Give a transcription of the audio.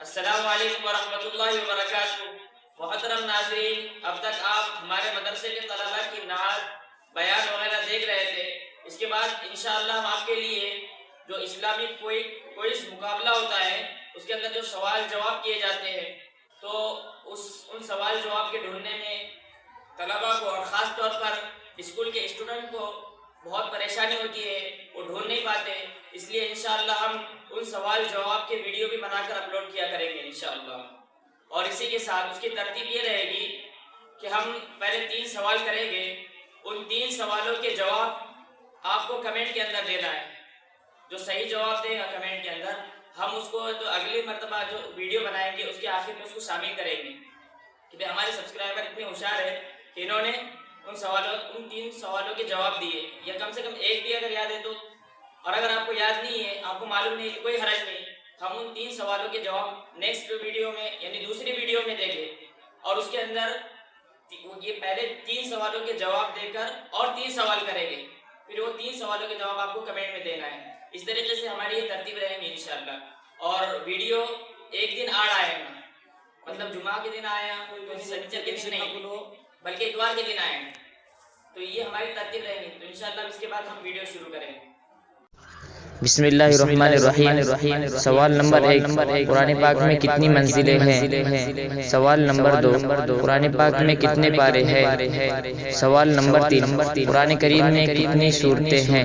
السلام علیکم ورحمۃ اللہ وبرکاتہ۔ محترم ناظرین، اب تک آپ ہمارے مدرسے کے طلباء کی نعت بیان وغیرہ دیکھ رہے تھے۔ اس کے بعد انشاءاللہ ہم آپ کے لیے جو اسلامی کوئز مقابلہ ہوتا ہے، اس کے اندر جو سوال جواب کیے جاتے ہیں، تو ان سوال جواب کے ڈھونڈنے میں طلباء کو اور خاص طور پر اسکول کے اسٹوڈنٹ کو بہت پریشانی ہوتی ہے، وہ ڈھونڈ نہیں پاتے۔ اس لیے انشاءاللہ ہم ان سوال جواب کے ویڈیو بھی بنا کر اپلوڈ کیا کریں گے انشاءاللہ۔ اور اسی کے ساتھ اس کی ترتیب یہ رہے گی کہ ہم پہلے 3 سوال کریں گے، ان 3 سوالوں کے جواب آپ کو کمنٹ کے اندر دینا ہے۔ جو صحیح جواب دے گا کمنٹ کے اندر، ہم اس کو تو اگلی مرتبہ جو ویڈیو بنائیں گے اس کے آخر میں اس کو شامل کریں گے کہ بھئی ہمارے سبسکرائبر اتنے ہوشیار ہے کہ انہوں نے ان 3 سوالوں کے جواب دیے، یا کم سے کم ایک بھی اگر یاد ہے تو، اور اگر آپ کو یاد نہیں ہے، آپ کو معلوم نہیں ہے، کوئی حرج نہیں، ہم ان 3 سوالوں کے جواب نیکسٹ ویڈیو میں یعنی دوسری ویڈیو میں دیں گے، اور اس کے اندر یہ پہلے 3 سوالوں کے جواب دے کر اور 3 سوال کریں گے، پھر وہ 3 سوالوں کے جواب آپ کو کمنٹ میں دینا ہے۔ اس طریقے سے ہماری یہ ترتیب رہے گی انشاءاللہ۔ اور ویڈیو ایک دن آڑ آئے گا، مطلب جمعہ کے دن آیا، سنیچر کے دن نہیں، بلکہ اتوار کے دن آئے گا۔ تو یہ ہماری ترتیب رہے گی، تو انشاءاللہ اس کے بعد ہم ویڈیو شروع کریں گے۔ بسم اللہ الرحمن الرحیم۔ سوال نمبر 1، قرآن پاک میں کتنی منزلیں ہیں؟ سوال نمبر 2، قرآن پاک میں کتنے پارے ہیں؟ سوال نمبر 3، قرآن کریم میں کتنی سورتیں ہیں؟